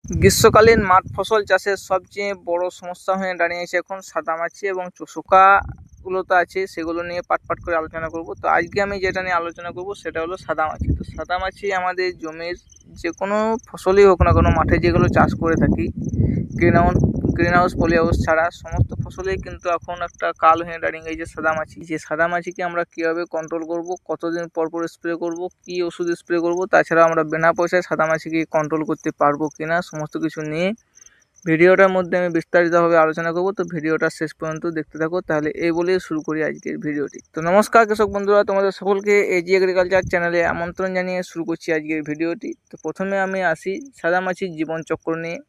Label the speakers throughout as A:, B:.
A: গ্রীষ্মকালীন মাঠ ফসল চাষের সবচেয়ে বড় সমস্যা হয়ে দাঁড়িয়েছে এখন সাদামাছি এবং চোষকাগুলো তো আছে, সেগুলো নিয়ে পাট করে আলোচনা করব। তো আজকে আমি যেটা নিয়ে আলোচনা করব সেটা হলো সাদামাছি। তো সাদামাছি আমাদের জমির যে কোনো ফসলই হোক না কোনো, মাঠে যেগুলো চাষ করে থাকি, গ্রিন হাউস পলি হাউস ছাড়া সমস্ত ফসলেই কিন্তু এখন একটা কাল হয়ে দাঁড়িয়ে গেছে সাদামাছি। যে সাদামাছিকে আমরা কীভাবে কন্ট্রোল করব, কতদিন পর স্প্রে করব, কী ওষুধ স্প্রে করব, তাছাড়া আমরা বিনা পয়সায় সাদামাছিকে কন্ট্রোল করতে পারবো কিনা, সমস্ত কিছু নিয়ে ভিডিওটার মধ্যে আমি বিস্তারিতভাবে আলোচনা করব। তো ভিডিওটা শেষ পর্যন্ত দেখতে থাকো। তাহলে এই বলেই শুরু করি আজকের ভিডিওটি। তো নমস্কার কৃষক বন্ধুরা, তোমাদের সকলকে এজি এগ্রিকালচার চ্যানেলে আমন্ত্রণ জানিয়ে শুরু করছি আজকের ভিডিওটি। তো প্রথমে আমি আসি সাদামাছির জীবনচক্র নিয়ে।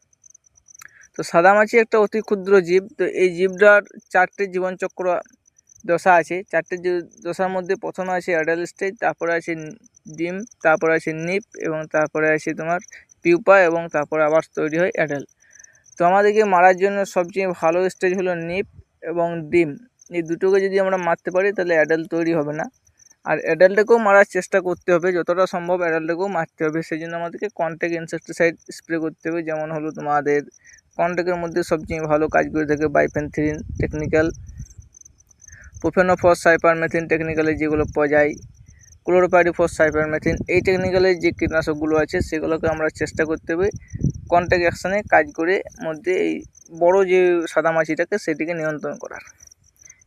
A: তো সাদামাছি একটা অতি ক্ষুদ্র জীব। তো এই জীবটার 4টে জীবনচক্র দশা আছে। 4টে দশার মধ্যে প্রথমে আছে অ্যাডাল্ট স্টেজ, তারপরে আছে ডিম, তারপরে আছে নিপ, এবং তারপরে আছে তোমার পিউপা, এবং তারপরে আবার তৈরি হয় অ্যাডাল্ট। তো আমাদেরকে মারার জন্য সবচেয়ে ভালো স্টেজ হলো নিপ এবং ডিম। এই দুটোকে যদি আমরা মারতে পারি তাহলে অ্যাডাল্ট তৈরি হবে না। আর অ্যাডাল্টকেও মারার চেষ্টা করতে হবে, যতটা সম্ভব অ্যাডাল্টকেও মারতে হবে। সেই জন্য আমাদেরকে কন্ট্যাক্ট ইনসেক্টিসাইড স্প্রে করতে হবে। যেমন হলো তোমাদের কন্ট্যাক্টের মধ্যে সবচেয়ে ভালো কাজ করে থাকে বাইফেনথ্রিন টেকনিক্যাল, প্রোফেনোফস সাইপারমেথিন টেকনিক্যালে যেগুলো পাওয়া যায়, ক্লোরোপাইরিফস সাইপারমেথিন, এই টেকনিক্যালের যে কীটনাশকগুলো আছে সেগুলোকে আমরা চেষ্টা করতে হবে কন্ট্যাক্ট অ্যাকশানে কাজ করে মধ্যে এই বড় যে সাদামাছিটাকে সেটিকে নিয়ন্ত্রণ করার।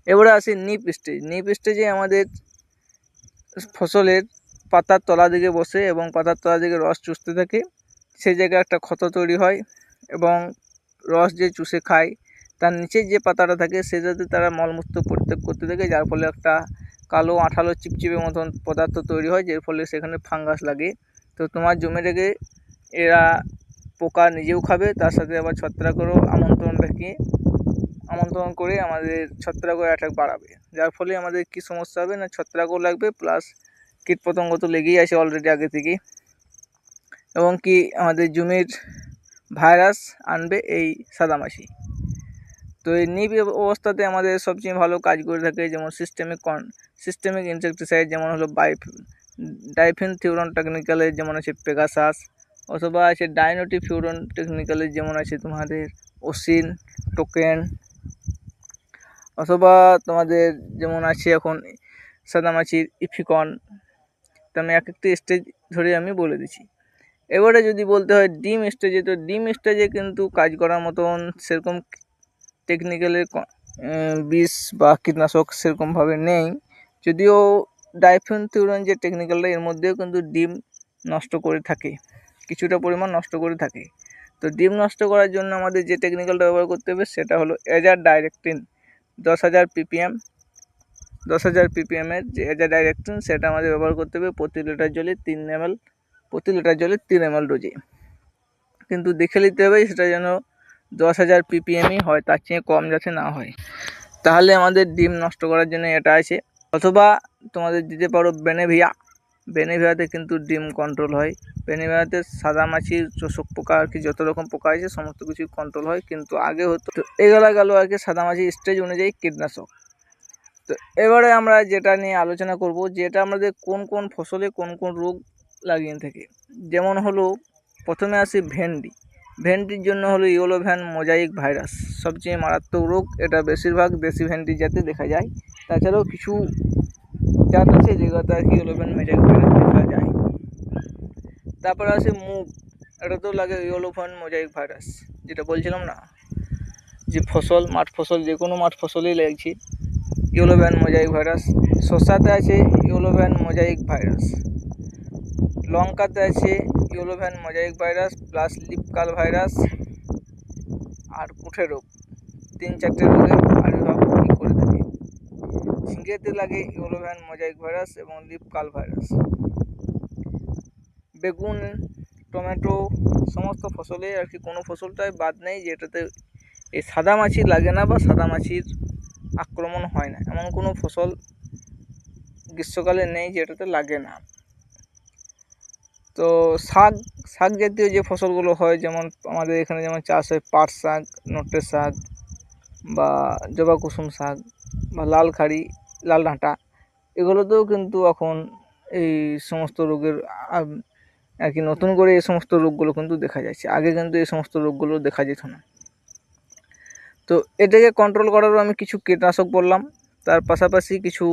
A: এবারে আসি নিপ স্টেজ। নিপ স্টেজে আমাদের ফসলের পাতার তলা দিকে বসে এবং পাতার তলা দিকে রস চুষতে থাকে, সেই জায়গায় একটা ক্ষত তৈরি হয় এবং রস যে চুষে খায় তার নিচে যে পাতাটা থাকে সেটাতে তারা মলমূত্র পরিত্যাগ করতে থাকে, যার ফলে একটা কালো আঠালো চিপচিপে মতন পদার্থ তৈরি হয়, যার ফলে সেখানে ফাঙ্গাস লাগে। তো তোমার জমি থেকে এরা পোকা নিজেও খাবে, তার সাথে আবার ছত্রাকেরও আমন্ত্রণ করে আমাদের ছত্রাকের অ্যাটাক বাড়াবে, যার ফলে আমাদের কী সমস্যা হবে না, ছত্রাকও লাগবে প্লাস কীটপতঙ্গ তো লেগেই আছে অলরেডি আগে থেকেই, এবং কি আমাদের জমির ভাইরাস আনবে এই সাদামাছি। তো এই নিপ অবস্থাতে আমাদের সবচেয়ে ভালো কাজ করে থাকে যেমন সিস্টেমিক ইনসেকটিসাইড, যেমন হলো ডাইফেনথিউরন টেকনিক্যালের যেমন আছে পেগাসাস, অথবা আছে ডাইনোটিফিউরন টেকনিক্যালের যেমন আছে তোমাদের ওসিন, টোকেন, অথবা তোমাদের যেমন আছে এখন সাদামাছির ইফিকন। তো আমি এক একটি স্টেজ ধরে আমি বলে দিচ্ছি। এবারে যদি বলতে হয় ডিম স্টেজে, তো ডিম স্টেজে কিন্তু কাজ করার মতন সেরকম টেকনিক্যালের বিষ বা কীটনাশক সেরকমভাবে নেই, যদিও ডাইফেনথিউরন যে টেকনিক্যালটা এর মধ্যেও কিন্তু ডিম নষ্ট করে থাকে, কিছুটা পরিমাণ নষ্ট করে থাকে। তো ডিম নষ্ট করার জন্য আমাদের যে টেকনিক্যালটা ব্যবহার করতে হবে সেটা হলো এজার ডাইরেক্টিন 10,000 ppm। 10,000 ppmএর যে এজার ডাইরেক্টিন সেটা আমাদের ব্যবহার করতে হবে প্রতি লিটার জলে 3 ml ডোজে। কিন্তু দেখে নিতে হবে সেটা যেন 10,000 ppmই হয়, তার চেয়ে কম যাতে না হয়, তাহলে আমাদের ডিম নষ্ট করার জন্য এটা আছে। অথবা তোমাদের দিতে পারো বেনেভিয়াতে কিন্তু ডিম কন্ট্রোল হয়। বেনেভিয়াতে সাদামাছির চোষক পোকা আর কি যত রকম পোকা আছে সমস্ত কিছুই কন্ট্রোল হয়, কিন্তু আগে হতো। তো এগুলো গেল আর কি সাদামাছির স্টেজ অনুযায়ী কীটনাশক। তো এবারে আমরা যেটা নিয়ে আলোচনা করব, যেটা আমাদের কোন কোন ফসলে কোন কোন রোগ লাগিয়ে থাকে। যেমন হলো প্রথমে আসি ভেন্ডির জন্য হলো ইয়েলো ভ্যান মোজাইক ভাইরাস সবচেয়ে মারাত্মক রোগ। এটা বেশিরভাগ দেশি ভেন্ডি জাতে দেখা যায়, তাছাড়াও কিছু জাত আছে যেগুলোতে আর কি ইয়েলো ভ্যান মোজাইক ভাইরাস দেখা যায়। তারপরে আসে মুগ, এটাতেও লাগে ইয়েলো ভ্যান মোজাইক ভাইরাস, যেটা বলছিলাম না যে মাঠ ফসল যে কোনো মাঠ ফসলেই লাগছে ইয়েলো ভ্যান মোজাইক ভাইরাস। শসাতে আছে ইয়েলো ভ্যান মোজাইক ভাইরাস, লঙ্কাতে আছে yellow vein mosaic virus plus leaf curl virus আর কুঠে রোগ। 3-4টে রোগের আবির্ভাব করে থাকে। ঝিঙ্গেতে লাগে ইয়েলো ভ্যান মোজাইক ভাইরাস এবং লিফ কার্ল ভাইরাস। বেগুন, টমেটো সমস্ত ফসলে আর কি কোনো ফসলটাই বাদ নেই যেটাতে এই সাদামাছি লাগে না বা সাদামাছির আক্রমণ হয় না, এমন কোনো ফসল গ্রীষ্মকালে নেই যেটাতে লাগে না। তো শাক জাতীয় যে ফসলগুলো হয়, যেমন আমাদের এখানে যেমন চাষ হয় পাট শাক, নটের শাক বা জবা কুসুম শাক বা লাল ডাঁটা, এগুলোতেও কিন্তু এখন এই সমস্ত রোগের আর কি নতুন করে এই সমস্ত রোগগুলো কিন্তু দেখা যাচ্ছে, আগে কিন্তু এই সমস্ত রোগগুলো দেখা যেত না। তো এটাকে কন্ট্রোল করারও আমি কিছু কীটনাশক বললাম, তার পাশাপাশি কিছু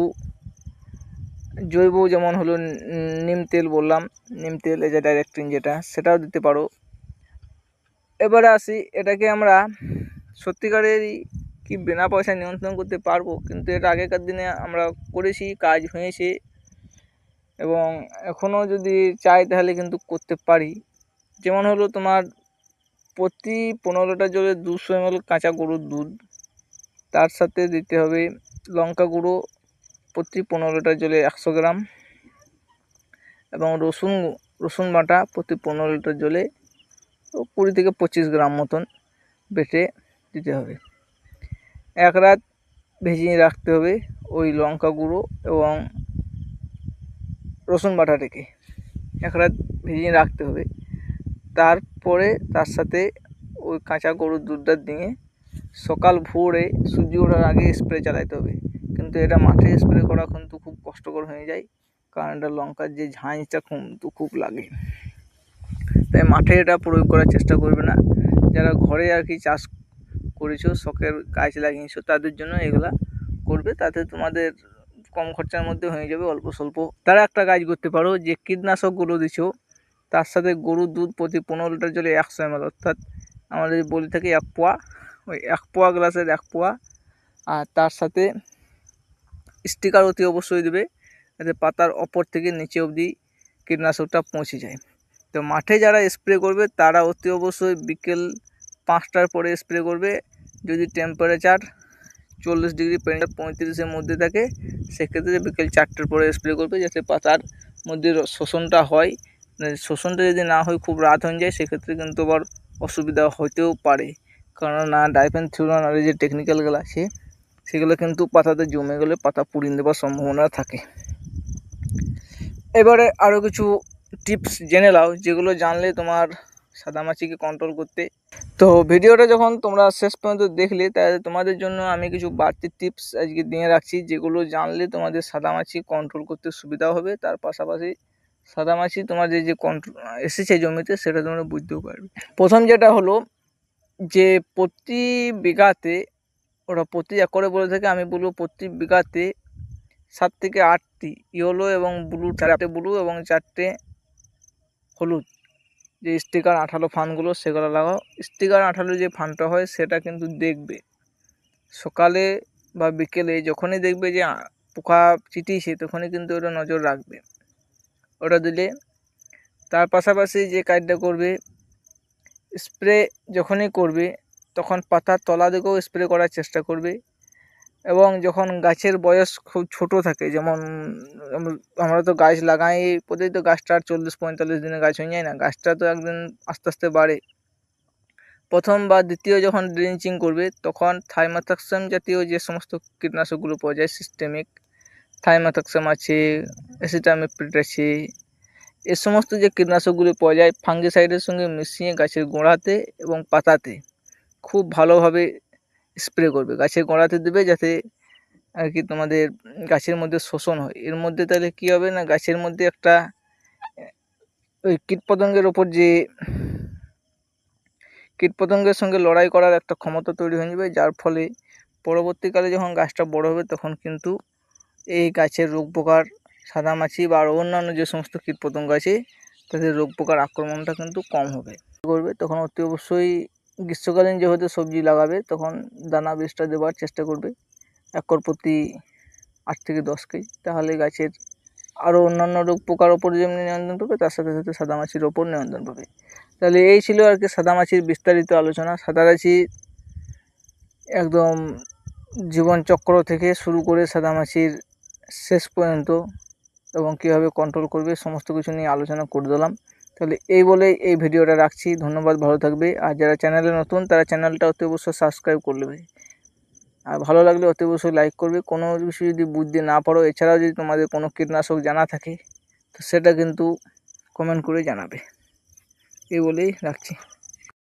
A: জৈব যেমন হলো নিম তেল বললাম, নিম তেল এই যে ডাইরেক্টিন যেটা, সেটাও দিতে পারো। এবারে আসি, এটাকে আমরা সত্যিকারেরই কি বিনা পয়সায় নিয়ন্ত্রণ করতে পারবো? কিন্তু এটা আগেকার দিনে আমরা করেছি, কাজ হয়েছে, এবং এখনও যদি চাই তাহলে কিন্তু করতে পারি। যেমন হলো তোমার প্রতি 15 লিটার জলে 200 ml কাঁচা গরুর দুধ, তার সাথে দিতে হবে লঙ্কা গুঁড়ো প্রতি 15 লিটার জলে 100 গ্রাম, এবং রসুন বাটা প্রতি 15 লিটার জলে 20 থেকে 25 গ্রাম মতন বেটে দিতে হবে। এক রাত ভিজিয়ে রাখতে হবে ওই লঙ্কা গুঁড়ো এবং রসুন বাটাটাকে এক রাত ভিজিয়ে রাখতে হবে। তারপরে তার সাথে ওই কাঁচা গরুর দুধটা দিয়ে সকাল ভোরে সূর্য ওঠার আগে স্প্রে চালাতে হবে। কিন্তু এটা মাঠে স্প্রে করা কিন্তু খুব কষ্টকর হয়ে যায়, কারণ এটা লঙ্কার যে ঝাঁঝটা কিন্তু খুব লাগে, তাই মাঠে এটা প্রয়োগ করার চেষ্টা করবে না। যারা ঘরে আর কি চাষ করেছো, শখের গাছ লাগিয়েছো, তাদের জন্য এগুলা করবে, তাতে তোমাদের কম খরচার মধ্যে হয়ে যাবে, অল্প স্বল্প। তারা একটা কাজ করতে পারো, যে কীটনাশকগুলো দিছো তার সাথে গরুর দুধ প্রতি 15 লিটার জলে 100 ml, অর্থাৎ আমরা যদি বলে থাকি 1 পোয়া, ওই 1 পোয়া গ্লাসের 1 পোয়া, আর তার সাথে স্টিকার অতি অবশ্যই দেবে, যাতে পাতার ওপর থেকে নিচে অবধি কীটনাশকটা পৌঁছে যায়। তো মাঠে যারা স্প্রে করবে তারা অতি অবশ্যই বিকেল 5টার পরে স্প্রে করবে। যদি টেম্পারেচার 40 ডিগ্রি 35-এর মধ্যে থাকে, সেক্ষেত্রে বিকেল 4টার পরে স্প্রে করবে, যাতে পাতার মধ্যে শোষণটা হয়। শোষণটা যদি না হয়, খুব রাত হয়ে যায়, সেক্ষেত্রে কিন্তু আবার অসুবিধা হতেও পারে, কেননা ডাইফেনথিউরান আর যে টেকনিক্যালগুলো আছে সেগুলো কিন্তু পাতাতে জমে গেলে পাতা পুড়িয়ে দেওয়ার সম্ভাবনা থাকে। এবারে আরও কিছু টিপস জেনে নাও, যেগুলো জানলে তোমার সাদামাছিকে কন্ট্রোল করতে। তো ভিডিওটা যখন তোমরা শেষ পর্যন্ত দেখলে, তাহলে তোমাদের জন্য আমি কিছু বাড়তি টিপস আজকে দিয়ে রাখছি, যেগুলো জানলে তোমাদের সাদামাছি কন্ট্রোল করতে সুবিধা হবে। তার পাশাপাশি সাদামাছি তোমাদের যে কন্ট্রোল এসেছে জমিতে, সেটা তোমরা বুঝতেও পারবে। প্রথম যেটা হলো যে প্রতি বিঘাতে, ওরা প্রতি একরে বলে থাকে, আমি বলবো প্রতি বিঘাতে 7 থেকে 8টি ইয়েলো এবং ব্লু, 4টে ব্লু এবং 4টে হলুদ যে স্টিকার আঠালো ফানগুলো, সেগুলো লাগাও। স্টিকার আঠালো যে ফানটা হয়, সেটা কিন্তু দেখবে সকালে বা বিকেলে, যখনই দেখবে যে পোকা চিটিয়েছে, তখনই কিন্তু ওটা নজর রাখবে, ওটা দিলে। তার পাশাপাশি যে কাজটা করবে, স্প্রে যখনই করবে তখন পাতার তলা দিকেও স্প্রে করার চেষ্টা করবে। এবং যখন গাছের বয়স খুব ছোট থাকে, যেমন আমরা তো গাছ লাগাই প্রতিই, তো গাছটা 40-45 দিনে গাছ হয়ে যায় না, গাছটা তো একদিন আস্তে আস্তে বাড়ে। প্রথম বা দ্বিতীয় যখন ড্রেঞ্চিং করবে, তখন থাইমেথাক্সাম জাতীয় যে সমস্ত কীটনাশকগুলো পাওয়া যায়, সিস্টেমিক থাইমেথাক্সাম আছে, অ্যাসিটামিপ্রিড আছে, এ সমস্ত যে কীটনাশকগুলো পাওয়া যায়, ফাঙ্গিসাইডের সঙ্গে মিশিয়ে গাছের গোড়াতে এবং পাতাতে খুব ভালোভাবে স্প্রে করবে। গাছের গোড়াতে দেবে, যাতে আর কি তোমাদের গাছের মধ্যে শোষণ হয়। এর মধ্যে তাহলে কী হবে না, গাছের মধ্যে একটা ওই কীটপতঙ্গের ওপর যে কীটপতঙ্গের সঙ্গে লড়াই করার একটা ক্ষমতা তৈরি হয়ে যাবে, যার ফলে পরবর্তীকালে যখন গাছটা বড় হবে, তখন কিন্তু এই গাছের রোগ পোকার, সাদামাছি বা আরও অন্যান্য যে সমস্ত কীটপতঙ্গ আছে, তাদের রোগ পোকার আক্রমণটা কিন্তু কম হবে। তখন অতি অবশ্যই গ্রীষ্মকালীন যেহেতু সবজি লাগাবে, তখন দানা বীজটা দেওয়ার চেষ্টা করবে একর প্রতি 8 থেকে 10 কেজি, তাহলে গাছের আরও অন্যান্য রোগ পোকার ওপর যেমনি নিয়ন্ত্রণ পাবে, তার সাথে সাথে সাদামাছির ওপর নিয়ন্ত্রণ পাবে। তাহলে এই ছিল আর কি সাদামাছির বিস্তারিত আলোচনা। সাদামাছি একদম জীবনচক্র থেকে শুরু করে সাদামাছির শেষ পর্যন্ত, এবং কীভাবে কন্ট্রোল করবে, সমস্ত কিছু নিয়ে আলোচনা করে দিলাম। তাহলে এই বলেই এই ভিডিওটা রাখছি। ধন্যবাদ, ভালো থাকবে। আর যারা চ্যানেলে নতুন, তারা চ্যানেলটা অতি অবশ্যই সাবস্ক্রাইব করে নেবে। আর ভালো লাগলে অতি অবশ্যই লাইক করবে। কোনো কিছু যদি বুঝতে না পারো, এছাড়াও যদি তোমাদের কোনো কীটনাশক জানা থাকে, তো সেটা কিন্তু কমেন্ট করে জানাবে। এই বলেই রাখছি।